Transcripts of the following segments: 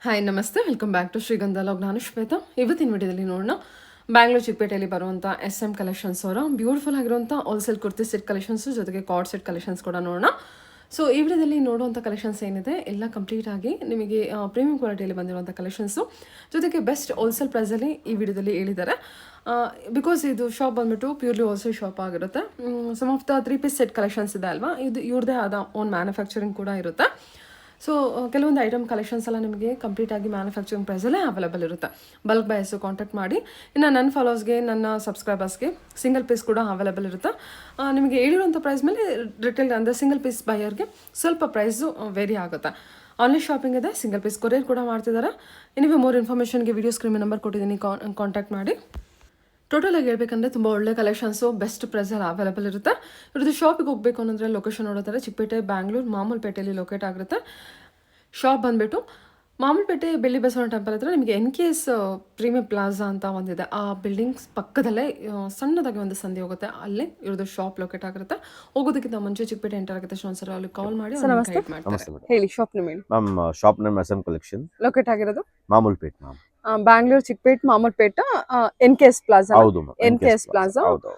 Hi ನಮಸ್ತೆ, welcome back to ಶ್ರೀಗಂಧ log. ನಾನು ಶ್ವೇತಾ. ಇವತ್ತಿನ ವಿಡಿಯೋದಲ್ಲಿ ನೋಡೋಣ ಬ್ಯಾಂಗ್ಳೂರ್ ಚಿಕ್ಕಪೇಟೆಯಲ್ಲಿ ಬರುವಂಥ SM ಕಲೆಕ್ಷನ್ಸ್ ಅವರ ಬ್ಯೂಟಿಫುಲ್ ಆಗಿರುವಂಥ ಹೋಲ್ಸೇಲ್ ಕುರ್ತಿ ಸೆಟ್ ಕಲೆಕ್ಷನ್ಸು ಜೊತೆಗೆ ಕಾರ್ಡ್ ಸೆಟ್ ಕಲೆಕ್ಷನ್ಸ್ ಕೂಡ ನೋಡೋಣ. ಸೊ ಈ ವಿಡಿಯೋದಲ್ಲಿ ನೋಡುವಂಥ ಕಲೆಕ್ಷನ್ಸ್ ಏನಿದೆ ಎಲ್ಲ ಕಂಪ್ಲೀಟ್ ಆಗಿ ನಿಮಗೆ ಪ್ರೀಮಿಯಂ ಕ್ವಾಲಿಟಿಯಲ್ಲಿ ಬಂದಿರುವಂಥ ಕಲೆಕ್ಷನ್ಸು ಜೊತೆಗೆ ಬೆಸ್ಟ್ ಹೋಲ್ಸೇಲ್ ಪ್ರೈಸಲ್ಲಿ ಈ ವಿಡಿಯೋದಲ್ಲಿ ಹೇಳಿದ್ದಾರೆ. ಬಿಕಾಸ್ ಇದು ಶಾಪ್ ಬಂದ್ಬಿಟ್ಟು ಪ್ಯೂರ್ಲಿ ಹೋಲ್ಸೇಲ್ ಶಾಪ್ ಆಗಿರುತ್ತೆ. Some of the 3-piece set collections ಇದೆ ಅಲ್ವಾ, ಇದು ಇವ್ರದ್ದೇ ಆದ ಓನ್ ಮ್ಯಾನುಫ್ಯಾಕ್ಚರಿಂಗ್ ಕೂಡ ಇರುತ್ತೆ. ಸೊ ಕೆಲವೊಂದು ಐಟಮ್ ಕಲೆಕ್ಷನ್ಸ್ ಎಲ್ಲ ನಿಮಗೆ ಕಂಪ್ಲೀಟಾಗಿ ಮ್ಯಾನುಫ್ಯಾಕ್ಚರಿಂಗ್ ಪ್ರೈಸಲ್ಲೇ ಅವೈಲೇಬಲ್ ಇರುತ್ತೆ. ಬಲ್ಕ್ ಬೈಸು ಕಾಂಟ್ಯಾಕ್ಟ್ ಮಾಡಿ. ಇನ್ನು ನನ್ನ ಫಾಲೋವರ್ಸ್ಗೆ, ನನ್ನ ಸಬ್ಸ್ಕ್ರೈಬರ್ಸ್ಗೆ ಸಿಂಗಲ್ ಪೀಸ್ ಕೂಡ ಅವೈಲೇಬಲ್ ಇರುತ್ತೆ. ನಿಮಗೆ ಹೇಳಿರುವಂಥ ಪ್ರೈಸ್ ಮೇಲೆ ರಿಟೇಲ್ ಅಂದರೆ ಸಿಂಗಲ್ ಪೀಸ್ ಬೈಯರ್ಗೆ ಸ್ವಲ್ಪ ಪ್ರೈಸು ವೇರಿ ಆಗುತ್ತೆ. ಆನ್ಲೈನ್ ಶಾಪಿಂಗ್ ಇದೆ, ಸಿಂಗಲ್ ಪೀಸ್ ಕೊರಿಯರ್ ಕೂಡ ಮಾಡ್ತಿದ್ದಾರೆ. ಎನಿವೆ ಮೋರ್ ಇನ್ಫಾರ್ಮೇಷನ್ಗೆ ವಿಡಿಯೋ ಸ್ಕ್ರೀನ್ ನಂಬರ್ ಕೊಟ್ಟಿದ್ದೀನಿ, ಕಾಂಟ್ಯಾಕ್ಟ್ ಮಾಡಿ. ಟೋಟಲಾಗಿ ಹೇಳ್ಬೇಕಂದ್ರೆ ತುಂಬ ಒಳ್ಳೆ ಕಲೆಕ್ಷನ್ಸು ಬೆಸ್ಟ್ ಪ್ರೈಸಲ್ಲಿ ಅವೈಲೇಬಲ್ ಇರುತ್ತೆ. ಇವ್ರದ್ದು ಶಾಪಿಗೆ ಹೋಗಬೇಕು ಅನ್ನೋದ್ರೆ ಲೊಕೇಶನ್ ನೋಡೋತಾರೆ ಚಿಕ್ಕಪೇಟೆ, ಬ್ಯಾಂಗ್ಳೂರು ಮಾಮೂಲ್ಪೇಟೆಯಲ್ಲಿ ಲೊಕೇಟ್ ಆಗಿರುತ್ತೆ. ಶಾಪ್ ಬಂದುಬಿಟ್ಟು ಮಾಮೂಲ್ಪೇಟೆ ಬೆಳ್ಳಿ ಬಸವಣ್ಣ ಟೆಂಪಲ್ ಹತ್ರ ನಿಮಗೆ NKS ಪ್ರೀಮಿಯಂ ಪ್ಲಾಜಾ ಅಂತ ಒಂದಿದೆ. ಆ ಬಿಲ್ಡಿಂಗ್ಸ್ ಪಕ್ಕದಲ್ಲೇ ಸಣ್ಣದಾಗಿ ಒಂದು ಸಂಧಿ ಹೋಗುತ್ತೆ, ಅಲ್ಲೇ ಇವ್ರದ್ದು ಶಾಪ್ ಲೊಕೇಟ್ ಆಗಿರುತ್ತೆ. ಹೋಗೋದಕ್ಕಿಂತ ಮುಂಚೆ ಚಿಕ್ಕಪೇಟೆ ಎಂಟರ್ ಆಗುತ್ತೆ ಒಂದ್ಸಲ ಅಲ್ಲಿ ಕಾಲ್ ಮಾಡಿ ಗೈಡ್ ಮಾಡ್ತಾರೆ. ಹೇಳಿ ಶಾಪ್ ನೇಮ್ ಹೇಳಿ. Ma'am shop name SM collection, locate ಆಗಿರೋದು Mamulpet ma'am. Bangalore Chickpet Mamulpet NKS plaza. ಹೌದು ಮ್ಯಾಮ್, NKS ಪ್ಲಾಜಾ ಹೌದು.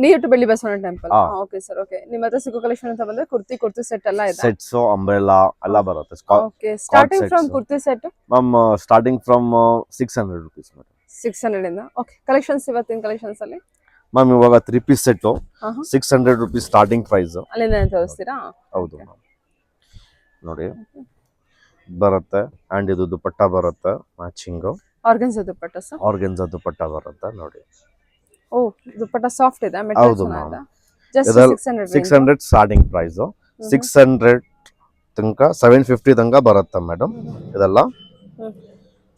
Near to Belli Basavanna temple. Okay sir, okay. ನಿಮ್ಮ ಹತ್ರ ಸಿಗೋ ಕಲೆಕ್ಷನ್ ಅಂತ ಬಂದ್ರೆ ಕುರ್ತಿ ಸೆಟ್ ಎಲ್ಲ ಇದೆ. ಸೆಟ್ಸ್, ಅಂಬ್ರೆಲಾ ಎಲ್ಲ ಬರುತ್ತೆ. Okay, starting from kurti set ma'am starting from 600 rupees madam. 600 ಇಂದ. ಓಕೆ, ಕಲೆಕ್ಷನ್ಸ್ ಇವತ್ತಿನ ಕಲೆಕ್ಷನ್ಸ್ ಅಲ್ಲಿ ಮ್ಯಾಮ್ ಇವಾಗ 3-piece set 600 rupees starting price. ಅಲ್ಲಿಂದ ತೋರಿಸ್ತೀರಾ? ಹೌದು ಮ್ಯಾಮ್, ನೋಡಿ ಬರುತ್ತೆ. ಅಂಡ್ ಇದು ದುಪಟ್ಟ ಬರುತ್ತೆ matching. Organza dupatta sir? Organza dupatta ಬರುತ್ತೆ ನೋಡಿ. ಓ, ದುಪಟ್ಟ ಸಾಫ್ಟ್ ಇದೆ, ಹೌದು ಮ್ಯಾಮ್. Just 600 starting price. 600 ತನಕ 750 ತನಕ ಬರುತ್ತೆ ಮೇಡಮ್. ಇದೆಲ್ಲ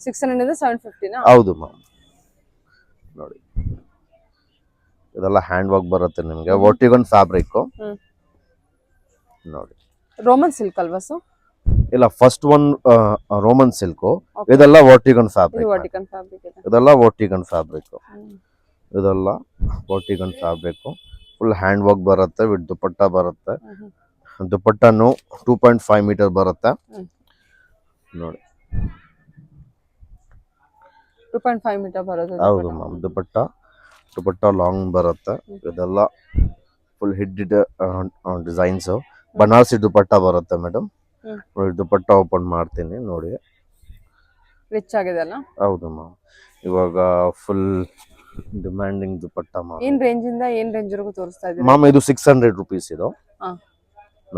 600 ಇಂದ 750 ನಾ? ಹೌದು ಮ್ಯಾಮ್. ನೋಡಿ ಇದೆಲ್ಲ ಹ್ಯಾಂಡ್ ವರ್ಕ್ ಬರುತ್ತೆ ನಿಮಗೆ. ವರ್ಟಿಗನ್ ಫ್ಯಾಬ್ರಿಕ್ ನೋಡಿ. ರೋಮನ್ ಸಿಲ್ಕ್ ಅಲ್ವಾ ಸರ್? ಇಲ್ಲ, ಫಸ್ಟ್ ಒನ್ ರೋಮನ್ ಸಿಲ್ಕ್, ಇದೆಲ್ಲ ವರ್ಟಿಗನ್ ಫ್ಯಾಬ್ರಿಕ್. ವರ್ಟಿಕನ್ ಫ್ಯಾಬ್ರಿಕ್ ಇದೆ. ಇದೆಲ್ಲ ವರ್ಟಿಗನ್ ಫ್ಯಾಬ್ರಿಕ್. ಇದೆಲ್ಲ ವರ್ಟಿಗನ್ ಫ್ಯಾಬ್ರಿಕ್. ಫುಲ್ ಹ್ಯಾಂಡ್ ವರ್ಕ್ ಬರುತ್ತೆ ವಿತ್ ದುಪಟ್ಟ ಬರುತ್ತೆ. ದುಪಟ್ಟನು 2.5 ಮೀಟರ್ ಬರುತ್ತೆ ನೋಡಿ. 2.5 ಮೀಟರ್ ಬರುತ್ತೆ. ಹೌದು ಮ್ಯಾಮ್. ದುಪಟ್ಟ ಲಾಂಗ್ ಬರುತ್ತೆ. ಇದೆಲ್ಲ ಫುಲ್ ಹಿಡ್ ಡಿಸೈನ್ಸ್. ಬನಾರಸಿ ದುಪಟ್ಟ ಬರುತ್ತೆ ಮೇಡಮ್. ನೋಡಿ ದುಪಟ್ಟ ಓಪನ್ ಮಾಡ್ತೀನಿ ನೋಡಿ. ರಿಚ್ ಆಗಿದೆ ಅಲ್ಲ? ಹೌದು ಮ್ಯಾಮ್. ಇವಾಗ ಫುಲ್ ಡಿಮ್ಯಾಂಡಿಂಗ್ ದುಪಟ್ಟ ಮ್ಯಾಮ್. ಏನ್ ರೇಂಜ್ ಇಂದ ಏನ್ ರೇಂಜ್ ವರೆಗೂ ತೋರಿಸ್ತಾ ಇದ್ದೀರಾ ಮ್ಯಾಮ್? ಇದು 600 rupees ಇದು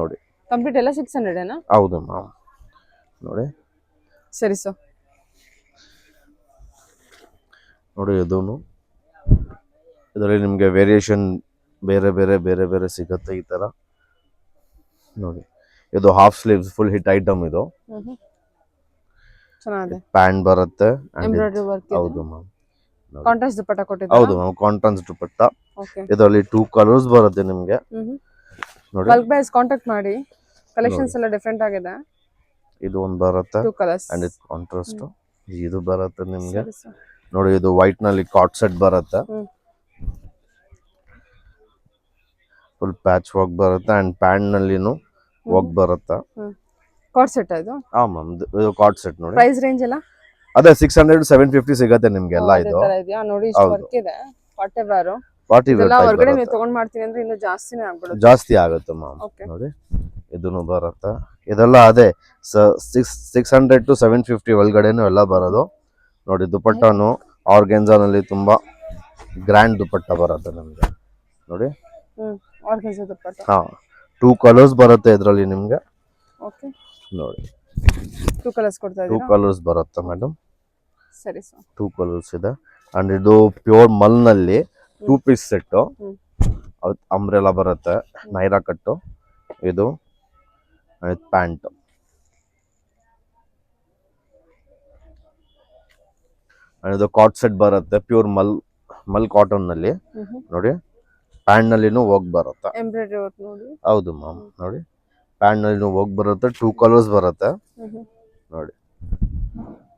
ನೋಡಿ. ಕಂಪ್ಲೀಟ್ ಎಲ್ಲ 600 ಏನಾ? ಹೌದು ಮ್ಯಾಮ್. ನೋಡಿ ಸರಿ ಸರ್. ನೋಡಿ ಇದರಲ್ಲಿ ನಿಮಗೆ ವೇರಿಯೇಷನ್ ಬೇರೆ ಬೇರೆ ಸಿಗುತ್ತೆ ಈ ತರ ನೋಡಿ. ಇದು half sleeves full hit item. ಇದು ಚೆನ್ನಾಗಿದೆ. ಪ್ಯಾಂಟ್ ಬರುತ್ತೆ. Embroidery work. ಹೌದು ಮ್ಯಾಮ್. ಕಾಂಟ್ರಾಸ್ಟ್ ದುಪಟ್ಟ ಕೊಟ್ಟಿದ್ದಾರೆ. ಹೌದು ಮ್ಯಾಮ್, ಕಾಂಟ್ರಾಸ್ಟ್ ದುಪಟ್ಟ. ಓಕೆ, ಇದರಲ್ಲಿ 2 ಕಲರ್ಸ್ ಬರುತ್ತೆ ನಿಮಗೆ ನೋಡಿ. ಬಲ್ಕ್ ಬೈಸ್ ಕಾಂಟ್ಯಾಕ್ಟ್ ಮಾಡಿ. ಕಲೆಕ್ಷನ್ಸ್ ಎಲ್ಲ ಡಿಫರೆಂಟ್ ಆಗಿದೆ. ಇದು ಒಂದು ಬರುತ್ತೆ 2 ಕಲರ್ಸ್ ಅಂಡ್ ಇದು ಕಾಂಟ್ರಾಸ್ಟ್. ಇದು ಬರುತ್ತೆ ನಿಮಗೆ ನೋಡಿ. ಇದು ವೈಟ್ ನಲ್ಲಿ ಕಾರ್ಡ್ ಸೆಟ್ ಬರುತ್ತೆ. ಫುಲ್ ಪ್ಯಾಚ್ ವರ್ಕ್ ಬರುತ್ತೆ ಅಂಡ್ ಪ್ಯಾಂಟ್ ನಲ್ಲಿನೂ ವರ್ಕ್ ಬರುತ್ತೆ. ಕಾರ್ಡ್ ಸೆಟ್ ಇದು? ಹಾ ಮ್ಯಾಮ್, ಇದು ಕಾರ್ಡ್ ಸೆಟ್ ನೋಡಿ. ಪ್ರೈಸ್ ರೇಂಜ್ ಎಲ್ಲ ಅದೇ 600-750 ಸಿಗುತ್ತೆ ನಿಮ್ಗೆ ಎಲ್ಲ. ಇದು ನೋಡಿ, ಇಷ್ಟು ವರ್ಕ್ ಇದೆ. ಪಾರ್ಟಿ ವೇರ್ ಹೊರಗಡೆ ನೀವು ತಗೊಂಡ್ ಮಾಡ್ತೀನಿ ಅಂದ್ರೆ ಇನ್ನೂ ಜಾಸ್ತಿನೇ ಆಗ್ಬಿಡುತ್ತೆ. ಜಾಸ್ತಿ ಆಗುತ್ತೆ ಮ್ಯಾಮ್. ನೋಡಿ ಇದನ್ನು ಬರುತ್ತೆ. ಇದೆಲ್ಲ ಅದೇ 600-750 ಒಳಗಡೆನೂ ಎಲ್ಲ ಬರೋದು ನೋಡಿ. ದುಪಟ್ಟನು ಆರ್ಗೆನ್ಜಾನಲ್ಲಿ ತುಂಬಾ ಗ್ರ್ಯಾಂಡ್ ದುಪಟ್ಟ ಬರುತ್ತೆ ನಮ್ಗೆ ನೋಡಿ. ಆರ್ಗನ್ಸಾ ದುಪಟ್ಟ. ಹಾ, 2 ಕಲರ್ಸ್ ಬರುತ್ತೆ ಇದರಲ್ಲಿ ನಿಮ್ಗೆ. ಓಕೆ ನೋಡಿ 2 ಕಲರ್ಸ್ ಕೊಡ್ತಾ 2 ಇದ್ದೀರಾ? ಕಲರ್ಸ್ ಬರುತ್ತೆ ಮೇಡಮ್. ಸರಿ ಸರ್. 2 ಕಲರ್ಸ್ ಇದೆ ಅಂಡ್ ಇದು ಪ್ಯೂರ್ ಮಲ್ ನಲ್ಲಿ 2-piece ಸೆಟ್. ಅಂಬ್ರೆಲಾ ಬರುತ್ತೆ, ನೈರಾ ಕಟ್ಟು. ಇದು ಪ್ಯಾಂಟ್. ಇದು ಕಾರ್ಡ್ ಸೆಟ್ ಬರುತ್ತೆ ಪ್ಯೂರ್ ಮಲ್ ಕಾಟನ್ ನಲ್ಲಿ ನೋಡಿ. ಪ್ಯಾಂಟ್ ನಲ್ಲಿನೂ ವರ್ಕ್ ಬರುತ್ತೆ. ಎಂಬ್ರಾಯ್ಡರಿ ವರ್ಕ್ ನೋಡಿ. ಹೌದು ಮ್ಯಾಮ್. ನೋಡಿ ಪ್ಯಾಂಟ್ ನಲ್ಲಿನೂ ವರ್ಕ್ ಬರುತ್ತೆ. 2 ಕಲರ್ಸ್ ಬರುತ್ತೆ ನೋಡಿ.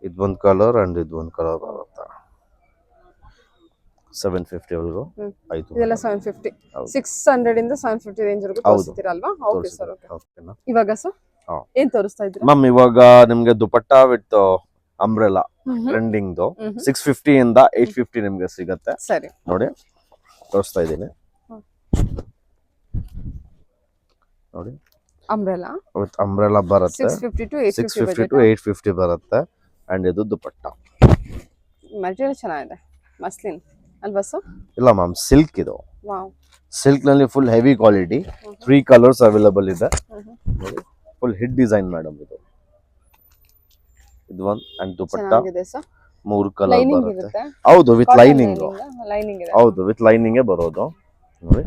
ಇದೊಂದು ಕಲರ್ ಅಂಡ್ ಇದೊಂದು ಕಲರ್ ಬರುತ್ತೆ. 750 ವರೆಗೂ ಆಯ್ತು. ಇದೆಲ್ಲ 750. 600 ಇಂದ 750 ರೇಂಜ್ ವರೆಗೂ ತೋರಿಸ್ತೀರಾ ಅಲ್ವಾ? Okay sir, okay. ಇವಾಗ ಸರ್ ಏನ್ ತೋರಿಸ್ತಾ ಇದ್ದೀರಾ? ಮ್ಯಾಮ್ ಇವಾಗ ನಿಮ್ಗೆ ದುಪಟ್ಟ ವಿತ್ ಅಂಬ್ರೆಲಾ ಟ್ರೆಂಡಿಂಗ್ 650 ಇಂದ 850 ನಿಮ್ಗೆ ಸಿಗತ್ತೆ. ಸರಿ ನೋಡಿ ತೋರಿಸ್ತಾ ಇದ್ದೀನಿ ನೋಡಿ. ಅಂಬ್ರೆಲಾ ವಿತ್ ಅಂಬ್ರೆಲಾ ಬರುತ್ತೆ 650 to 850 ಬರುತ್ತೆ. ಅಂಡ್ ಇದು ದುಪಟ್ಟ ಮೆಟೀರಿಯಲ್ ಚೆನ್ನಾಗಿದೆ, ಮಸ್ಲಿನ್ ಅಲ್ವಾ ಸರ್? ಇಲ್ಲ ಮ್ಯಾಮ್, ಸಿಲ್ಕ್ ಇದು. ವಾವ್, ಸಿಲ್ಕ್ ನಲ್ಲಿ full heavy quality. 3 colours available ಇದೆ ನೋಡಿ. ಫುಲ್ ಹಿಟ್ ಡಿಸೈನ್ ಮೇಡಮ್ ಇದು. ಇದು ಒಂದು ಅಂಡ್ ದುಪಟ್ಟ ಚೆನ್ನಾಗಿದೆ ಸರ್. 3 ಕಲರ್ ಲೈನಿಂಗ್ ಬರುತ್ತೆ. ಇರುತ್ತೆ. ಹೌದು, ವಿತ್ ಲೈನಿಂಗ್. ಲೈನಿಂಗ್ ಇದೆ. ಹೌದು, ವಿತ್ ಲೈನಿಂಗ್ ಬರೋದು ನೋಡಿ.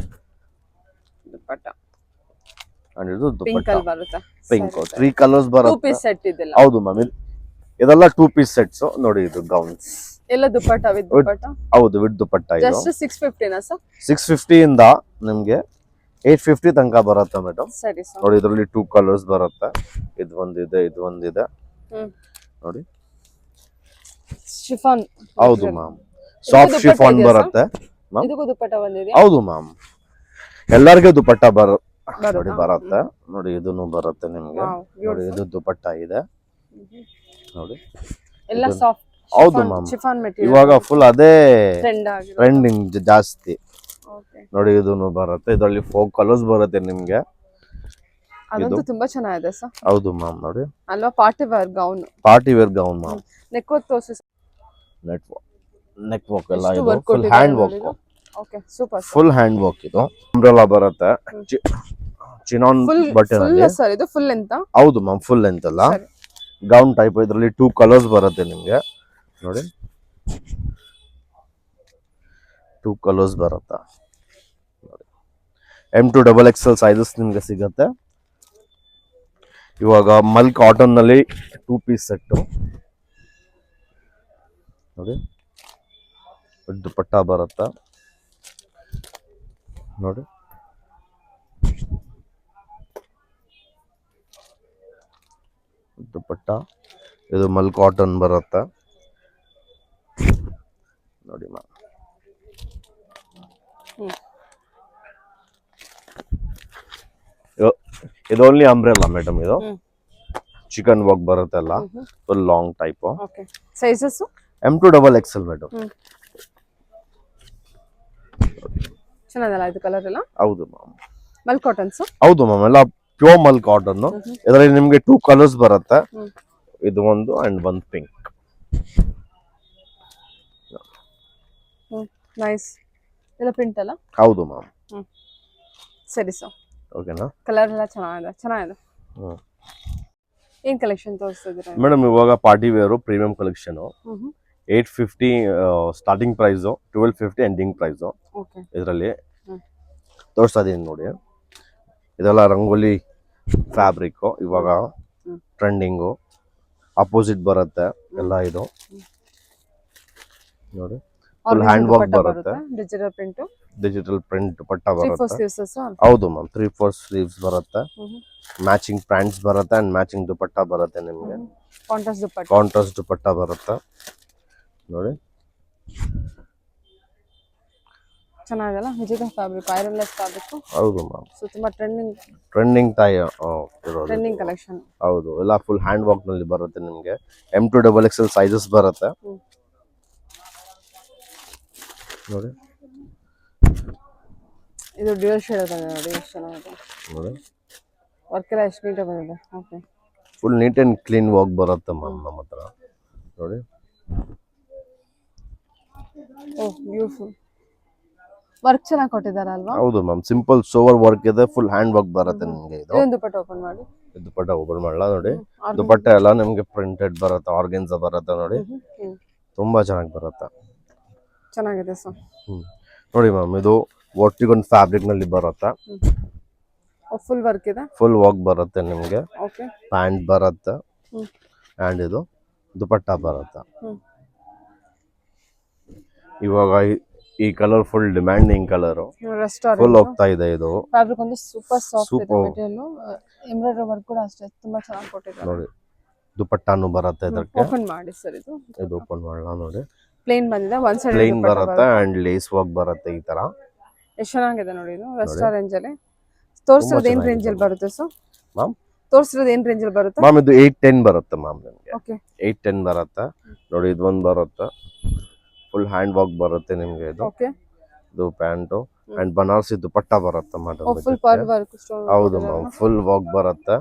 ದುಪಟ್ಟ ಅಂಡ್ ಇದು ಪಿಂಕ್ ದುಪಟ್ಟ ಅಲ್ಲಿ ಬರುತ್ತೆ. ಪಿಂಕ್ 3 ಕಲರ್ಸ್ 2 ಬರುತ್ತೆ. ಪೀಸ್ ಸೆಟ್ ಇದೆಲ್ಲ. ಹೌದು ಮ್ಯಾಮ್, ಇದೆಲ್ಲ 2 ಪೀಸ್ ಸೆಟ್ಸ್ ನೋಡಿ. ಇದು ಗೌನ್ಸ್ ಎಲ್ಲ ದುಪಟ್ಟ ವಿತ್ ದುಪಟ್ಟ. ಹೌದು, ವಿತ್ ದುಪಟ್ಟ. ಇದು ಜಸ್ಟ್ 650 ನಾ ಸರ್? 650 ಇಂದ ನಿಮ್ಗೆ 850 ತನಕ ಬರುತ್ತೆ ಮೇಡಮ್. ಸರಿ ಸರ್. ನೋಡಿ, ಇದರಲ್ಲಿ 2 ಕಲರ್ಸ್ ಬರುತ್ತೆ. ಇದು ಒಂದಿದೆ, ಇದು ಒಂದಿದೆ ನೋಡಿ. ಶಿಫಾನ್. ಹೌದು ಮ್ಯಾಮ್, ಸಾಫ್ಟ್ ಶಿಫಾನ್ ಬರುತ್ತೆ. ಇದಕ್ಕೂ ದುಪಟ್ಟ ಬಂದಿದೆ. ಹೌದು ಮ್ಯಾಮ್, ಎಲ್ಲರಿಗೂ ದುಪಟ್ಟ ನೋಡಿ ಬರುತ್ತೆ ನೋಡಿ. ಇದನ್ನು ಬರುತ್ತೆ ನಿಮ್ಗೆ ನೋಡಿ. ಇದು ದುಪಟ್ಟ ಇದೆ ನೋಡಿ. ಎಲ್ಲ ಸಾಫ್ಟ್. ಹೌದು ಮ್ಯಾಮ್, ಶಿಫಾನ್ ಮೆಟೀರಿಯಲ್ ಇವಾಗ ಫುಲ್ ಅದೇ ಟ್ರೆಂಡ್ ಆಗಿದೆ. ಟ್ರೆಂಡಿಂಗ್ ಜಾಸ್ತಿ ಓಕೆ ನೋಡಿ. ಇದನ್ನು ಬರುತ್ತೆ. ಇದರಲ್ಲಿ 4 ಕಲರ್ಸ್ ಬರುತ್ತೆ ನಿಮ್ಗೆ. ಅದಂತೂ ತುಂಬಾ ಚೆನ್ನಾಗಿದೆ ಸರ್. ಹೌದು ಮ್ಯಾಮ್, ನೋಡಿ ಅಲ್ವಾ? Party wear gown. Party wear gown ma'am. Neck work ತೋರಿಸಿ. ನೆಕ್ ವರ್ಕ್ ಎಲ್ಲ ಇದು full hand work. Okay, super. Full hand work. ಇದು ಅಂಬ್ರೆಲಾ ಬರುತ್ತೆ. ಚಿನಾನ್ ಬಟನ್ ಅಲ್ಲಿ ಸರ್. ಇದು ಫುಲ್ ಎಂತ? ಹೌದು ಮ್ಯಾಮ್, ಫುಲ್ ಲೆಂತ್ ಅಲ್ಲ, ಗೌನ್ ಟೈಪ್. ಇದರಲ್ಲಿ 2 ಕಲರ್ಸ್ ಬರುತ್ತೆ ನಿಮ್ಗೆ ನೋಡಿ. 2 ಕಲರ್ಸ್ ಬರುತ್ತೆ ನೋಡಿ. M to XXL ಸೈಜಸ್ ನಿಮ್ಗೆ ಸಿಗುತ್ತೆ. ಇವಾಗ ಮಲ್ ಕಾಟನ್ ನಲ್ಲಿ 2 ಪೀಸ್ ಸೆಟ್ ನೋಡಿ. ದುಪಟ್ಟ ಬರುತ್ತೆ ನೋಡಿ. ದುಪಟ್ಟ ಇದು ಮಲ್ ಕಾಟನ್ ಬರುತ್ತೆ ನೋಡಿ ಮ್ಯಾಮ್. ಇದು ಓನ್ಲಿ ಅಂಬ್ರೆಲಾ ಮೇಡಮ್. ಇದು ಚಿಕನ್ ವರ್ಕ್ ಬರುತ್ತೆ ಎಲ್ಲ, full long type. Okay, sizes M to XXL madam. ಚೆನ್ನಾಗಲ್ಲ ಇದು ಕಲರ್ ಎಲ್ಲ? ಹೌದು ಮ್ಯಾಮ್, ಮಲ್ ಕಾಟನ್ಸ್. ಹೌದು ಮ್ಯಾಮ್, ಎಲ್ಲ ಪ್ಯೂರ್ ಮಲ್ ಕಾಟನ್. ಇದರಲ್ಲಿ ನಿಮ್ಗೆ 2 ಕಲರ್ಸ್ ಬರುತ್ತೆ. ಇದು ಒಂದು ಅಂಡ್ ಒಂದು ಪಿಂಕ್. ನೈಸ್. ಎಲ್ಲ ಪ್ರಿಂಟ್ ಅಲ್ಲ? ಹೌದು ಮ್ಯಾಮ್. ಸರಿ ಸರ್. ಓಕೆನಾ? ಕಲರ್ ಎಲ್ಲ ಚೆನ್ನಾಗಿದೆ. ಏನ್ ಕಲೆಕ್ಷನ್ ತೋರಿಸ್ತಿದ್ದೀರಾ ಮೇಡಮ್? ಇವಾಗ party wear premium collection 850 starting price, 1250 ending price. ಇದರಲ್ಲಿ ತೋರಿಸ್ತಾ ಇದೀನಿ ನೋಡಿ. ಇದೆಲ್ಲ ರಂಗೋಲಿ ಫ್ಯಾಬ್ರಿಕ್, ಇವಾಗ ಟ್ರೆಂಡಿಂಗು. ಅಪೋಸಿಟ್ ಬರುತ್ತೆ ಎಲ್ಲ ಇದು ನೋಡಿ. ಫುಲ್ ಹ್ಯಾಂಡ್ ವರ್ಕ್ ಬರುತ್ತೆ. ಡಿಜಿಟಲ್ ಪ್ರಿಂಟ್ ದುಪಟ್ಟ ಬರುತ್ತೆ. ಹೌದು ಮ್ಯಾಮ್, 3/4 ಸ್ಲೀವ್ಸ್ ಬರುತ್ತೆ. ಮ್ಯಾಚಿಂಗ್ ಪ್ಯಾಂಟ್ಸ್ ಬರುತ್ತೆ ಅಂಡ್ ಮ್ಯಾಚಿಂಗ್ ದುಪಟ್ಟ ಬರುತ್ತೆ ನಿಮ್ಗೆ. ಕಾಂಟ್ರಾಸ್ಟ್ ದುಪಟ್ಟ ಬರುತ್ತೆ ನೋಡಿ. ಚೆನ್ನಾಗಲ್ಲ ವಿಜಿಟ ಫ್ಯಾಬ್ರಿಕ್, ಐರನ್ ಲೆಸ್ ಫ್ಯಾಬ್ರಿಕ್. ಹೌದು ಮ್ಯಾಮ್, ಸೊ ತುಂಬಾ ಟ್ರೆಂಡಿಂಗ್ ಕಲೆಕ್ಷನ್. ಹೌದು, ಎಲ್ಲ ಫುಲ್ ಹ್ಯಾಂಡ್ ವರ್ಕ್ ನಲ್ಲಿ ಬರುತ್ತೆ ನಿಮ್ಗೆ. M to XXL ಸೈಜಸ್ ಬರುತ್ತೆ ನೋಡಿ. ಇದು ಡ್ಯೂಯಲ್ ಶೇಡ್ ಇದೆ ನೋಡಿ, ಎಷ್ಟು ಚೆನ್ನಾಗಿದೆ ನೋಡಿ. ವರ್ಕ್ ಎಲ್ಲ ಎಷ್ಟು ನೀಟಾಗಿ ಬಂದಿದೆ. Okay, full neat and clean work ಬರುತ್ತೆ ಮ್ಯಾಮ್ ನಮ್ಮ ಹತ್ರ ನೋಡಿ. ಓಹ್, ಬ್ಯೂಟಿಫುಲ್ ವರ್ಕ್ ಚೆನ್ನಾಗಿ ಕೊಟ್ಟಿದ್ದಾರೆ ಅಲ್ವಾ? ಹೌದು ಮ್ಯಾಮ್, ಸಿಂಪಲ್ ಸೋವರ್ ವರ್ಕ್ ಇದೆ. ಫುಲ್ ಹ್ಯಾಂಡ್ ವರ್ಕ್ ಬರುತ್ತೆ ನಿಮಗೆ. ಇದು ದುಪಟ್ಟ ಓಪನ್ ಮಾಡಿ. ದುಪಟ್ಟ ಓಪನ್ ಮಾಡಲ್ಲ ನೋಡಿ. ದುಪಟ್ಟ ಎಲ್ಲ ನಿಮ್ಗೆ ಪ್ರಿಂಟೆಡ್ ಬರುತ್ತೆ, ಆರ್ಗೆನ್ಸಾ ಬರುತ್ತೆ ನೋಡಿ. ತುಂಬಾ ಚೆನ್ನಾಗಿ ಬರುತ್ತೆ. ಚೆನ್ನಾಗಿದೆ ಸರ್. ನೋಡಿ ಮ್ಯಾಮ್, ಇದು ವರ್ಟಿಗನ್ ಫ್ಯಾಬ್ರಿಕ್ ನಲ್ಲಿ ಬರುತ್ತೆ. ಫುಲ್ ವರ್ಕ್ ಇದೆ. ಫುಲ್ ವರ್ಕ್ ಬರುತ್ತೆ ನಿಮ್ಗೆ. ಓಕೆ, ಪ್ಯಾಂಟ್ ಬರುತ್ತೆ ಅಂಡ್ ಇದು ದುಪಟ್ಟ ಬರುತ್ತೆ. ಇವಾಗ ಈ colour full demanding colour, full ಹೋಗ್ತಾ ಇದೆ. ಇದು ಫ್ಯಾಬ್ರಿಕ್ ಒಂದು ಸೂಪರ್ ಸಾಫ್ಟ್ ಇದೆ. ಮೆಟೀರಿಯಲ್ ಎಂಬ್ರಾಯ್ಡರಿ ವರ್ಕ್ ಕೂಡ ಅಷ್ಟೇ ತುಂಬಾ ಚೆನ್ನಾಗಿ ಕೊಟ್ಟಿದ್ದಾರೆ ನೋಡಿ. ದುಪಟ್ಟಾನು ಬರುತ್ತೆ ಇದಕ್ಕೆ. ಓಪನ್ ಮಾಡಿ ಸರ್. ಇದು ಓಪನ್ ಮಾಡೋಣ ನೋಡಿ. ಪ್ಲೇನ್ ಬಂದಿದೆ, ಒನ್ ಸೈಡ್ ಪ್ಲೇನ್ ಬರುತ್ತೆ ಅಂಡ್ ಲೇಸ್ ವರ್ಕ್ ಬರುತ್ತೆ ಈ ತರ. ಎಷ್ಟು ಚೆನ್ನಾಗಿದೆ ನೋಡಿ. ಇದು ರೆಸ್ಟೋರೆಂಟ್ ಅಲ್ಲಿ ತೋರಿಸೋದು ಏನು ರೇಂಜ್ ಅಲ್ಲಿ ಬರುತ್ತೆ ಸರ್? ಮ್ಯಾಮ್, ತೋರಿಸಿರೋದು ಏನ್ ರೇಂಜ್ ಅಲ್ಲಿ ಬರುತ್ತೆ? ಮ್ಯಾಮ್ ಇದು 8-10 ಬರುತ್ತೆ ಮ್ಯಾಮ್ ನಿಮಗೆ. ಓಕೆ 8-10 ಬರುತ್ತೆ ನೋಡಿ. ಇದು ಒಂದು ಬರುತ್ತೆ ಫುಲ್ ಹ್ಯಾಂಡ್ ವರ್ಕ್ ಬರುತ್ತೆ ನಿಮ್ಗೆ. ಇದು ಓಕೆ ಇದು ಪ್ಯಾಂಟು ಅಂಡ್ ಬನಾರಸಿ ದುಪಟ್ಟ ಬರುತ್ತೆ madam. Full per work stone. ಹೌದು ಮ್ಯಾಮ್, ಫುಲ್ ವರ್ಕ್ ಬರುತ್ತೆ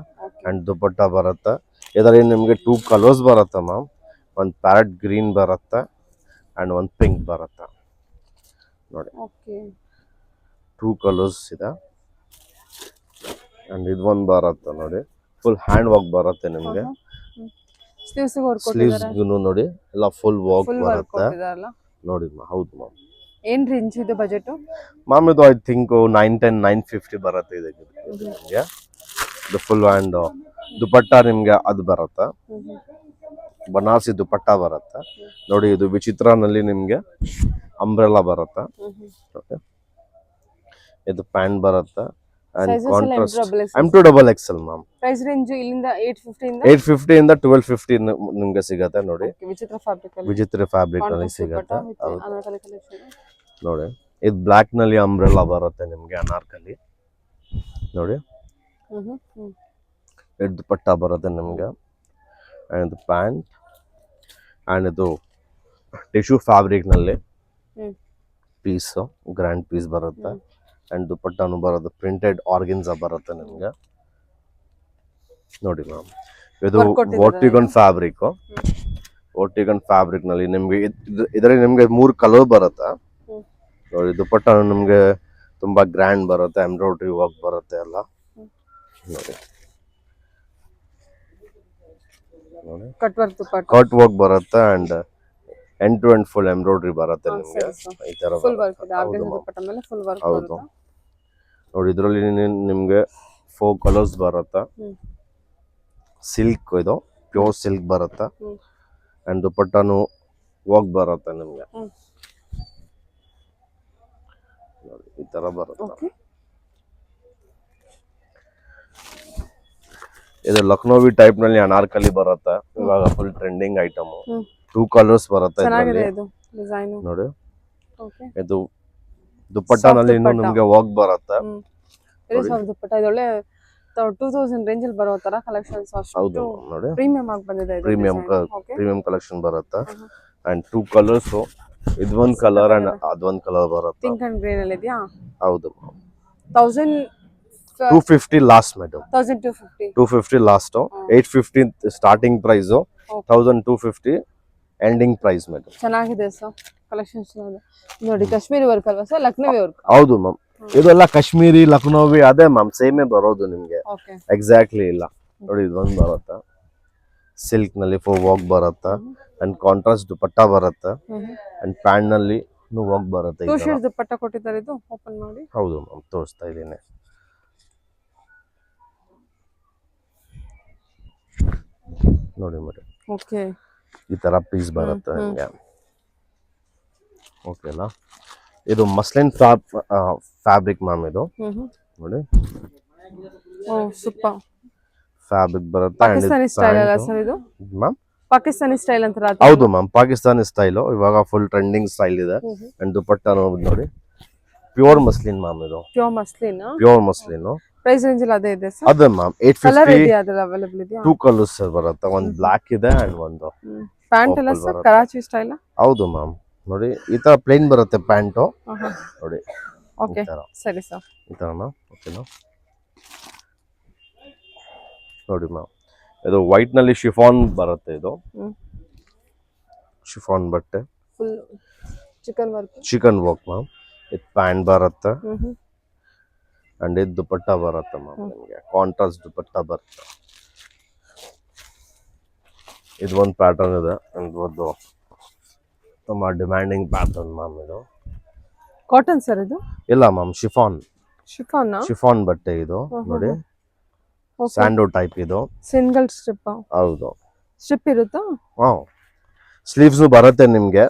ಅಂಡ್ ದುಪಟ್ಟ ಬರುತ್ತೆ. ಇದರಲ್ಲಿ ನಿಮ್ಗೆ 2 ಕಲರ್ಸ್ ಬರುತ್ತೆ ಮ್ಯಾಮ್. ಒಂದು ಪ್ಯಾರೆಟ್ ಗ್ರೀನ್ ಬರುತ್ತೆ ಅಂಡ್ ಒಂದು ಪಿಂಕ್ ಬರುತ್ತೆ ನೋಡಿ. ಓಕೆ 2 ಕಲರ್ಸ್ ಇದೆ ಅಂಡ್ ಇದು ಒಂದು ಬರುತ್ತೆ ನೋಡಿ. ಫುಲ್ ಹ್ಯಾಂಡ್ ವರ್ಕ್ ಬರುತ್ತೆ ನಿಮ್ಗೆ. ಸ್ಲೀವ್ಸ್ ವರ್ಕ್ ಸ್ಲೀವ್ಸ್ಗೂ ನೋಡಿ ಎಲ್ಲ ಫುಲ್ ವರ್ಕ್ ಫುಲ್ ವರ್ಕ್ ಬರುತ್ತೆ ಕೊಟ್ಟಿದಾರಲ್ಲ. ನೋಡಿ. ಹೌದು ಮ್ಯಾಮ್. ಏನ್ ರೇಂಜ್ ಇದು ಬಜೆಟ್? ಮ್ಯಾಮ್ ಇದು ಐ ಥಿಂಕ್ 910 950 ಬರುತ್ತೆ ಇದಕ್ಕೆ ನಿಮಗೆ. ಇದು ಫುಲ್ ಹ್ಯಾಂಡ್ ದುಪಟ್ಟ ನಿಮ್ಗೆ ಅದು ಬರುತ್ತೆ. ಬನಾರಸಿ ದುಪಟ್ಟ ಬರುತ್ತೆ ನೋಡಿ. ಇದು ವಿಚಿತ್ರನಲ್ಲಿ ನಿಮ್ಗೆ ಅಂಬ್ರೆಲಾ ಬರುತ್ತೆ. ಓಕೆ ಇದು ಪ್ಯಾಂಟ್ ಬರುತ್ತೆ and contrast M2XXL ma'am. Price range ಇಲ್ಲಿಂದ 850 ಇಂದ 850 ಇಂದ 1250 ನಿಮ್ಗೆ ಸಿಗತ್ತೆ ನೋಡಿ. ವಿಚಿತ್ರ ಫ್ಯಾಬ್ರಿಕ್ ಅಲ್ಲಿ ವಿಚಿತ್ರ ಫ್ಯಾಬ್ರಿಕ್ ನಲ್ಲಿ ಸಿಗತ್ತೆ. ಅನಾರ್ಕಲಿ ಕಲೆಕ್ಷನ್ ನೋಡಿ. ಇದು ಬ್ಲಾಕ್ ನಲ್ಲಿ ಅಂಬ್ರೆಲಾ ಬರುತ್ತೆ ನಿಮ್ಗೆ, ಅನಾರ್ಕಲಿ ನೋಡಿ. ಇದು ದುಪಟ್ಟ ಬರುತ್ತೆ ನಿಮ್ಗೆ ಅಂಡ್ ಇದು ಪ್ಯಾಂಟ್ ಅಂಡ್ ಇದು ಟಿಶ್ಯೂ ಫ್ಯಾಬ್ರಿಕ್ ನಲ್ಲಿ ಪೀಸ್, ಗ್ರ್ಯಾಂಡ್ ಪೀಸ್ ಬರುತ್ತೆ ಅಂಡ್ ದುಪಟ್ಟನು ಬರುತ್ತೆ ಪ್ರಿಂಟೆಡ್ ಆರ್ಗನ್ಸಾ ಬರುತ್ತೆ ನಿಮ್ಗೆ ನೋಡಿ ಮ್ಯಾಮ್. ಇದು ವರ್ಟಿಗನ್ ಫ್ಯಾಬ್ರಿಕ್. ವರ್ಟಿಗನ್ ಫ್ಯಾಬ್ರಿಕ್ ನಲ್ಲಿ ನಿಮ್ಗೆ ಇದರಲ್ಲಿ ನಿಮ್ಗೆ 3 ಕಲರ್ ಬರುತ್ತೆ ನೋಡಿ. ದುಪಟ್ಟ ನಿಮ್ಗೆ ತುಂಬಾ ಗ್ರ್ಯಾಂಡ್ ಬರುತ್ತೆ, ಎಂಬ್ರಾಯ್ಡ್ರಿ ವರ್ಕ್ ಬರುತ್ತೆ ಎಲ್ಲ ನೋಡಿ. ನೋಡಿ ಕಟ್ ವರ್ಕ್ ಬರುತ್ತೆ and end to end full embroidery ಬರುತ್ತೆ ನಿಮ್ಗೆ ಈ ತರ. ಫುಲ್ ವರ್ಕ್ ಇದೆ. ಆರ್ಗನ್ ದುಪಟ್ಟ ಮೇಲೆ ಫುಲ್ ವರ್ಕ್ ಹೌದು ನೋಡಿ. ಇದರಲ್ಲಿ ನಿಮ್ಗೆ 4 ಕಲರ್ಸ್ ಬರುತ್ತೆ. ಸಿಲ್ಕ್, ಇದು ಪ್ಯೂರ್ ಸಿಲ್ಕ್ ಬರುತ್ತೆ ಅಂಡ್ ದುಪಟ್ಟನು ವರ್ಕ್ ಬರುತ್ತೆ ನಿಮ್ಗೆ ನೋಡಿ ಈ ತರ ಬರುತ್ತೆ. ಇದು ಲಕ್ನೋವಿ ಟೈಪ್ ನಲ್ಲಿ ಅನಾರ್ಕಲಿ ಬರುತ್ತೆ ಇವಾಗ ಫುಲ್ ಟ್ರೆಂಡಿಂಗ್ ಐಟಮ್. 2 ಕಲರ್ಸ್ ಬರುತ್ತೆ ಇದರಲ್ಲಿ ನೋಡಿ. ಇದು ದುಪಟ್ಟನಲ್ಲಿ ಇನ್ನು ನಿಮ್ಗೆ ವರ್ಕ್ ಬರುತ್ತೆ. ದುಪಟ್ಟ ಇದೊಳ್ಳೆ 2000 ರೇಂಜ್ ಅಲ್ಲಿ ಬರೋ ತರ ಕಲೆಕ್ಷನ್ಸ್. ಹೌದು ನೋಡಿ, ಪ್ರೀಮಿಯಂ ಆಗಿ ಬಂದಿದೆ ಇದು. ಪ್ರೀಮಿಯಂ ಕಲೆಕ್ಷನ್ ಬರುತ್ತೆ ಅಂಡ್ 2 ಕಲರ್ಸ್. ಇದು ಒಂದು ಕಲರ್ ಅಂಡ್ ಅದೊಂದು ಕಲರ್ ಬರುತ್ತೆ. ಪಿಂಕ್ ಅಂಡ್ ಗ್ರೀನ್ ಅಲ್ಲಿ ಇದೆಯಾ? ಹೌದು 1250 last madam. 250 last. 850 starting price, 1250 ending price madam. ಚೆನ್ನಾಗಿದೆ ಸರ್ ಕಲೆಕ್ಷನ್ಸ್ ನೋಡಿ. ಕಾಶ್ಮೀರಿ ವರ್ಕ್ ಅಲ್ವಾ ಸರ್? ಲಕ್ನೋವಿ ವರ್ಕ್? ಹೌದು ಮ್ಯಾಮ್. ಇದೆಲ್ಲ ಕಾಶ್ಮೀರಿ ಲಕ್ನೋವಿ ಅದೇ ಮ್ಯಾಮ್, ಸೇಮೇ ಬರೋದು ನಿಮ್ಗೆ. ಎಕ್ಸಾಕ್ಟ್ಲಿ ಇಲ್ಲ ನೋಡಿ. ಇದೊಂದು ಬರುತ್ತೆ ಸಿಲ್ಕ್ ನಲ್ಲಿ ಫುಲ್ ವರ್ಕ್ ಬರುತ್ತೆ ಅಂಡ್ ಕಾಂಟ್ರಾಸ್ಟ್ ದುಪಟ್ಟ ಬರುತ್ತೆ ಅಂಡ್ ಪ್ಯಾಂಟ್ ನಲ್ಲಿ ವರ್ಕ್ ಬರುತ್ತೆ. ದುಪಟ್ಟ ಕೊಟ್ಟಿದ್ದಾರೆ. ಇದು ಓಪನ್ ಮಾಡಿ. ಹೌದು ಮ್ಯಾಮ್, ತೋರಿಸ್ತಾ ಇದ್ದೀನಿ ನೋಡಿ ಮೇಡಮ್. ಓಕೆ ಈ ತರ ಪೀಸ್ ಬರುತ್ತೆ ನಿಮ್ಗೆ. ಓಕೆನಾ? ಇದು ಮಸ್ಲಿನ್ ಫ್ಯಾಬ್ರಿಕ್ ಮ್ಯಾಮ್. ಇದು ನೋಡಿ ಸೂಪರ್ ಫ್ಯಾಬ್ರಿಕ್ ಬರುತ್ತೆ. ಪಾಕಿಸ್ತಾನಿ ಸ್ಟೈಲ್ ಅಲ್ಲ ಸರ್ ಇದು ಮ್ಯಾಮ್? ಪಾಕಿಸ್ತಾನಿ ಸ್ಟೈಲ್ ಅಂತ. ಹೌದು ಮ್ಯಾಮ್, ಪಾಕಿಸ್ತಾನಿ ಸ್ಟೈಲ್ ಇವಾಗ ಫುಲ್ ಟ್ರೆಂಡಿಂಗ್ ಸ್ಟೈಲ್ ಇದೆ ಅಂಡ್ ದುಪಟ್ಟ ನೋಡಿ ಪ್ಯೂರ್ ಮಸ್ಲಿನ್ ಮ್ಯಾಮ್. ಇದು ಪ್ಯೂರ್ ಮಸ್ಲಿನ್. ಪ್ರೈಸ್ ರೇಂಜ್ ಅಲ್ಲಿ ಅದೇ ಇದೆ ಸರ್? ಅದೇ ಮ್ಯಾಮ್ 850. ಕಲರ್ ಇದೆಯಾ ಅದರ ಅವೈಲೇಬಲ್ ಇದೆಯಾ? 2 ಕಲರ್ಸ್ ಬರುತ್ತೆ. ಒಂದು ಬ್ಲಾಕ್ ಇದೆ ಅಂಡ್ ಒಂದು ಪ್ಯಾಂಟ್ ಎಲ್ಲ ಸರ್ ಕರಾಚಿ ಸ್ಟೈಲ್? ಹೌದು ಮ್ಯಾಮ್. ನೋಡಿ ಈ ತರ ಪ್ಲೇನ್ ಬರುತ್ತೆ ಪ್ಯಾಂಟ್ ನೋಡಿ. ಓಕೆ ಸರಿ ಸರ್. ಈ ತರನಾ? ಓಕೆನಾ? ನೋಡಿ ಮ್ಯಾಮ್, ಇದು ವೈಟ್ ನಲ್ಲಿ ಶಿಫಾನ್ ಬರುತ್ತೆ. ಇದು ಶಿಫಾನ್ ಬಟ್ಟೆ, ಫುಲ್ ಚಿಕನ್ ವರ್ಕ್ ಮ್ಯಾಮ್. ಇದು ಪ್ಯಾಂಟ್ ಬರುತ್ತೆ ಅಂಡ್ ಇದು ದುಪಟ್ಟ ಬರುತ್ತೆ ಮ್ಯಾಮ್. ನಿಮಗೆ ಕಾಂಟ್ರಾಸ್ಟ್ ದುಪಟ್ಟ ಬರುತ್ತೆ. ಇದು ಒಂದು ಪ್ಯಾಟರ್ನ್ ಇದೆ ಅಂಡ್ ಒಂದು ತುಂಬಾ ಡಿಮ್ಯಾಂಡಿಂಗ್ ಪ್ಯಾಟರ್ನ್ ಮ್ಯಾಮ್. ಇದು ಕಾಟನ್ ಸರ್? ಇದು ಇಲ್ಲ ಮ್ಯಾಮ್, ಶಿಫಾನ್ ಬಟ್ಟೆ ಇದು ನೋಡಿ. ಸ್ಯಾಂಡೋ ಟೈಪ್ ಇದು. Single strip? ಹೌದು. ಸ್ಟ್ರಿಪ್ ಇರುತ್ತಾ? ಸ್ಲೀವ್ಸ್ ಬರುತ್ತೆ ನಿಮ್ಗೆ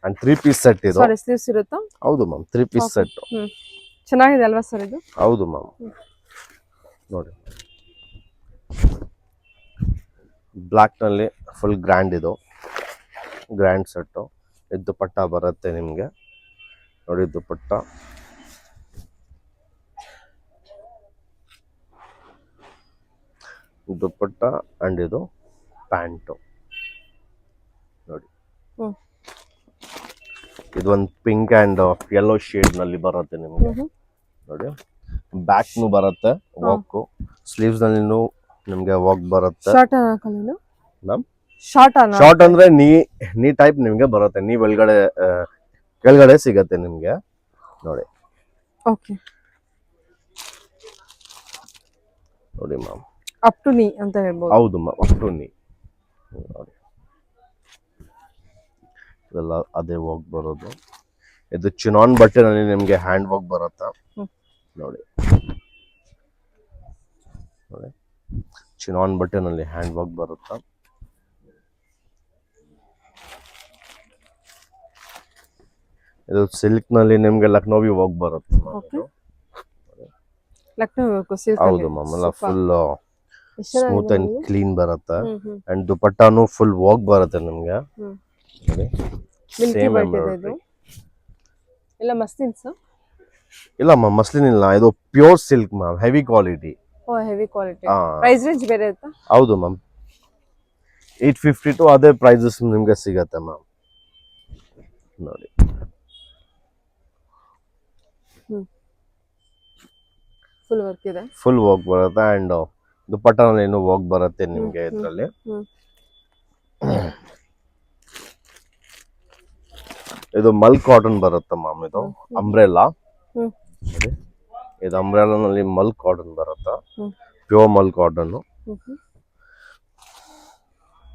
ಅಂಡ್ 3 ಪೀಸ್ ಸೆಟ್ ಇದು. ಸಾರಿ, ಸ್ಲೀವ್ಸ್ ಇರುತ್ತಾ? ಹೌದು ಮ್ಯಾಮ್, 3 ಪೀಸ್ ಸೆಟ್. ಚೆನ್ನಾಗಿದೆ ಅಲ್ವಾ ಸರ್ ಇದು? ಹೌದು ಮ್ಯಾಮ್. ನೋಡಿ ಬ್ಲಾಕ್ ನಲ್ಲಿ ಫುಲ್ ಗ್ರ್ಯಾಂಡ್. ಇದು ಗ್ರ್ಯಾಂಡ್ ಸೆಟ್. ಇದು ದುಪಟ್ಟ ಬರುತ್ತೆ ನಿಮ್ಗೆ ನೋಡಿ. ದುಪಟ್ಟ ದುಪ್ಪಟ್ಟ ಅಂಡ್ ಇದು ಪ್ಯಾಂಟು ನೋಡಿ. ಹ್ಮ್ ಇದೊಂದು ಪಿಂಕ್ ಅಂಡ್ ಯೆಲ್ಲೋ ಶೇಡ್ ನಲ್ಲಿ ಬರುತ್ತೆ ನಿಮ್ಗೆ ನೋಡಿ. ಬ್ಯಾಕ್ನು ಬರುತ್ತೆ ವಾಕ್, ಸ್ಲೀವ್ಸ್ ನಲ್ಲಿ ನಿಮ್ಗೆ ವಾಕ್ ಬರುತ್ತೆ. ಶಾರ್ಟ್ ಹಾಕಲ್ಲ ಮ್ಯಾಮ್ ಶಾರ್ಟ್ ಅಂದ್ರೆ ನೀ ಟೈಪ್ ನಿಮ್ಗೆ ಬರುತ್ತೆ, ನೀ ಕೆಳಗಡೆ ಸಿಗತ್ತೆ ನಿಮ್ಗೆ ನೋಡಿ. ಓಕೆ ನೋಡಿ ಮ್ಯಾಮ್, ಅಪ್ ಟು ನೀ ಅಂತ ಹೇಳ್ಬೋದು. ಹೌದು ಮ್ಯಾಮ್, ಅಪ್ ಟು ನೀ ನೋಡಿ. ಇದೆಲ್ಲ ಅದೇ ವರ್ಕ್ ಬರೋದು. ಇದು ಚಿನಾನ್ ಬಟ್ಟೆನಲ್ಲಿ ನಿಮ್ಗೆ ಹ್ಯಾಂಡ್ ವರ್ಕ್ ಬರುತ್ತೆ ನೋಡಿ. ನೋಡಿ ಚಿನಾನ್ ಬಟ್ಟೆನಲ್ಲಿ ಹ್ಯಾಂಡ್ ವರ್ಕ್ ಬರುತ್ತೆ. ಇದು ಸಿಲ್ಕ್ ನಲ್ಲಿ ನಿಮ್ಗೆ ಲಕ್ನೋವಿ ವರ್ಕ್ ಬರುತ್ತೆ. ಲಕ್ನೋ ಹೌದು ಮ್ಯಾಮ್, ಎಲ್ಲ ಫುಲ್ ಸ್ಮೂತ್ ಅಂಡ್ ಕ್ಲೀನ್ ಬರುತ್ತೆ. ಅಂಡ್ ದುಪಟ್ಟಾನು ಫುಲ್ ವರ್ಕ್ ಬರುತ್ತೆ ನಿಮ್ಗೆ ನೋಡಿ. Same embroidery. ಎಲ್ಲ ಮಸ್ಲಿನ್ಸ್? ಇಲ್ಲ ಮ್ಯಾಮ್, ಮಸ್ಲಿನ್ ಇಲ್ಲ, ಇದು pure silk ma'am, heavy quality. Oh heavy quality. Price range ಬೇರೆ ಇರುತ್ತಾ? ಹೌದು ಮ್ಯಾಮ್, 850 ಟು ಅದೇ ಪ್ರೈಸಸ್ ನಿಮ್ಗೆ ಸಿಗತ್ತೆ ಮ್ಯಾಮ್ ನೋಡಿ. ಫುಲ್ ವರ್ಕ್ ಇದೆ, ಫುಲ್ ವರ್ಕ್ ಬರುತ್ತೆ. ಅಂಡ್ ದುಪಟ್ಟಾನಲ್ಲಿ ಏನು ವರ್ಕ್ ಬರುತ್ತೆ ನಿಮ್ಗೆ ಇದರಲ್ಲಿ. ಇದು ಮಲ್ ಕಾಟನ್ ಬರುತ್ತೆ ಮ್ಯಾಮ್, ಇದು ಅಂಬ್ರೆಲಾ. ಇದು ಅಂಬ್ರೆಲಾನಲ್ಲಿ ಮಲ್ ಕಾಟನ್ ಬರುತ್ತೆ, ಪ್ಯೂರ್ ಮಲ್ ಕಾಟನ್.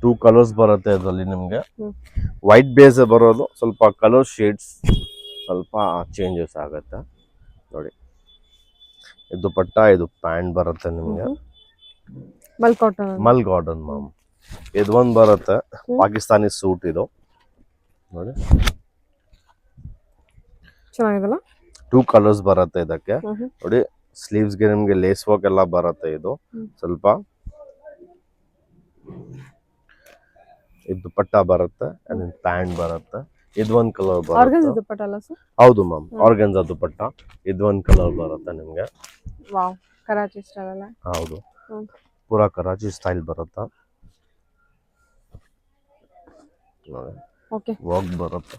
2 ಕಲರ್ಸ್ ಬರುತ್ತೆ ಇದರಲ್ಲಿ ನಿಮ್ಗೆ. ವೈಟ್ ಬೇಸ್ ಬರೋದು, ಸ್ವಲ್ಪ ಕಲರ್ ಶೇಡ್ಸ್ ಸ್ವಲ್ಪ ಚೇಂಜಸ್ ಆಗುತ್ತೆ ನೋಡಿ. ಇದು ದುಪಟ್ಟ, ಇದು ಪ್ಯಾಂಟ್ ಬರುತ್ತೆ ನಿಮ್ಗೆ ಮಲ್ ಕಾಟನ್ ಮ್ಯಾಮ್. ಇದು ಒಂದು ಬರುತ್ತೆ ಪಾಕಿಸ್ತಾನಿ ಸೂಟ್, ಇದು ನೋಡಿ ಚೆನ್ನಾಗಿದೆಲ್ಲ. 2 ಕಲರ್ಸ್ ಬರುತ್ತೆ ಇದಕ್ಕೆ ನೋಡಿ. ಸ್ಲೀವ್ಸ್ಗೆ ನಿಮ್ಗೆ ಲೇಸ್ ವರ್ಕ್ ಎಲ್ಲ ಬರುತ್ತೆ. ಇದು ಸ್ವಲ್ಪ ಇದು ದುಪಟ್ಟ ಬರುತ್ತೆ, ಪ್ಯಾಂಟ್ ಬರುತ್ತೆ. ಇದು ಒಂದು ಕಲರ್ ಬರುತ್ತೆ. ಹೌದು ಮ್ಯಾಮ್, ಆರ್ಗನ್ಜಾ ದುಪಟ್ಟ. ಇದು ಒಂದು ಕಲರ್ ಬರುತ್ತೆ ನಿಮ್ಗೆ. ವಾವ್, ಕರಾಚಿ ಸ್ಟೈಲ್ ಅಲ್ಲ? ಹೌದು, ಪೂರಾ ಕರಾಚಿ ಸ್ಟೈಲ್ ಬರುತ್ತೆ ನೋಡಿ. ಓಕೆ, ವರ್ಕ್ ಬರುತ್ತೆ.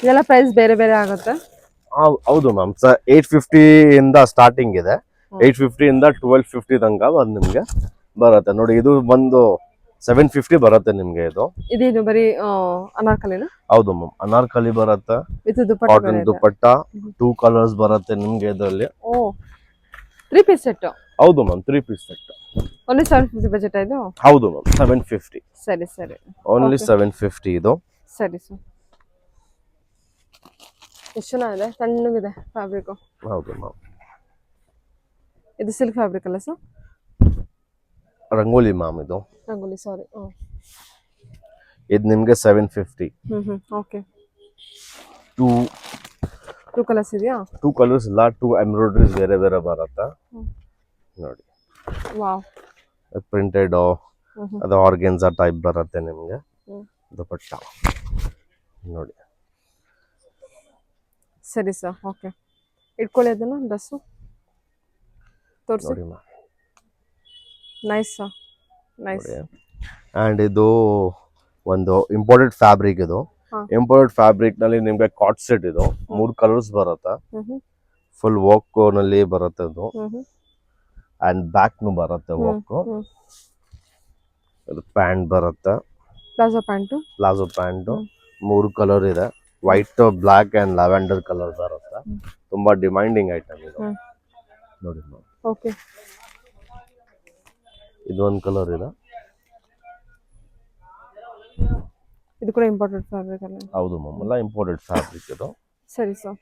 ಇದೆಲ್ಲ ಪ್ರೈಸ್ ಬೇರೆ ಬೇರೆ ಆಗುತ್ತೆ? ಹೌದು ಮ್ಯಾಮ್, 850 ಇಂದ ಸ್ಟಾರ್ಟಿಂಗ್ ಇದೆ. 850 ಇಂದ 1250 ತನಕ ಅದು ನಿಮ್ಗೆ ಬರುತ್ತೆ ನೋಡಿ. ಇದು ಬಂದು 750 ಬರುತ್ತೆ ನಿಮ್ಗೆ. ಇದು ಬರೀ ಅನಾರ್ಕಲಿನ? ಹೌದು ಮ್ಯಾಮ್, ಅನಾರ್ಕಲಿ ಬರುತ್ತೆ, ಕಾಟನ್ ದುಪಟ್ಟ. 2 ಕಲರ್ಸ್ ಬರುತ್ತೆ ನಿಮ್ಗೆ ಇದರಲ್ಲಿ. Oh, 3 piece set? ಹೌದು ma'am, 3 piece set. Only 750 budget ಇದು? ಹೌದು ಮ್ಯಾಮ್, 750. ಸರಿ ಸರಿ, ಓನ್ಲಿ 750 ಇದು. ಸರಿ ಸರ್. ಎಷ್ಟು ಚೆನ್ನಾಗಿದೆ, ತಣ್ಣಗಿದೆ ಫ್ಯಾಬ್ರಿಕ್. ಹೌದು ಮ್ಯಾಮ್, ಇದು ಸಿಲ್ಕ್ ಫ್ಯಾಬ್ರಿಕ್ ಅಲ್ಲ ಸರ್? ರಂಗೋಲಿ ಮ್ಯಾಮ್, ಇದು ರಂಗೋಲಿ. ಸಾರಿ, ಇದು ನಿಮ್ಗೆ 750. ಓಕೆ. 2 ಕಲರ್ಸ್ ಇದೆಯಾ? 2 ಕಲರ್ಸ್ ಇಲ್ಲ, 2 ಎಂಬ್ರಾಯ್ಡ್ರೀಸ್ ಬೇರೆ ಬೇರೆ ಬರುತ್ತೆ ನೋಡಿ. ವಾವ್, ಪ್ರಿಂಟೆಡ್ ಅದು ಆರ್ಗೆನ್ಸಾ ಟೈಪ್ ಬರುತ್ತೆ ನಿಮ್ಗೆ ದುಪಟ್ಟ ನೋಡಿ. ಸರಿ ಸರ್, ಓಕೆ. ಇಟ್ಕೊಳ್ಳಿ ಅದನ್ನ, ಡ್ರೆಸ್ಸು ತೋರಿಸಿ. ನೋಡಿ ma'am, nice sir, nice. And ಇದು ಒಂದು ಇಂಪೋರ್ಟೆಡ್ ಫ್ಯಾಬ್ರಿಕ್. ಇದು ಇಂಪೋರ್ಟೆಡ್ ಫ್ಯಾಬ್ರಿಕ್ ನಲ್ಲಿ ನಿಮ್ಗೆ ಕಾಟ್ ಸೆಟ್. ಇದು 3 ಕಲರ್ಸ್ ಬರುತ್ತೆ, ಫುಲ್ ವರ್ಕ್ ನಲ್ಲಿ ಬರುತ್ತೆ ಇದು. ಅಂಡ್ ಬ್ಯಾಕ್ ನು ಬರುತ್ತೆ ವರ್ಕ್. ಇದು ಪ್ಯಾಂಟ್ ಬರುತ್ತೆ, ಪ್ಲಾಜೋ ಪ್ಯಾಂಟ್. 3 ಕಲರ್ ಇದೆ, white, black and lavender colour ಬರುತ್ತೆ. ತುಂಬಾ ಡಿಮ್ಯಾಂಡಿಂಗ್ ಐಟಮ್ ಇದು ನೋಡಿ ಮ್ಯಾಮ್. ಓಕೆ, ಇದು ಒಂದು ಕಲರ್ ಇದೆ. ಇದು ಕೂಡ ಇಂಪೋರ್ಟೆಡ್ ಫ್ಯಾಬ್ರಿಕ್ ಅಲ್ಲ? ಹೌದು ಮ್ಯಾಮ್, ಎಲ್ಲ ಇಂಪೋರ್ಟೆಡ್ ಫ್ಯಾಬ್ರಿಕ್ ಇದು. ಸರಿ ಸರ್,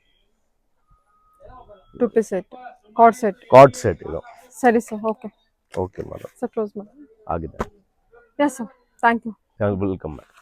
2 ಪೀಸ್ ಸೆಟ್, ಕಾಟ್ ಸೆಟ್ ಇದು. ಸರಿ sir, okay. Okay madam, sir close ಮಾಡಿ ಆಗಿದೆ. Yes sir, thank you. Welcome back.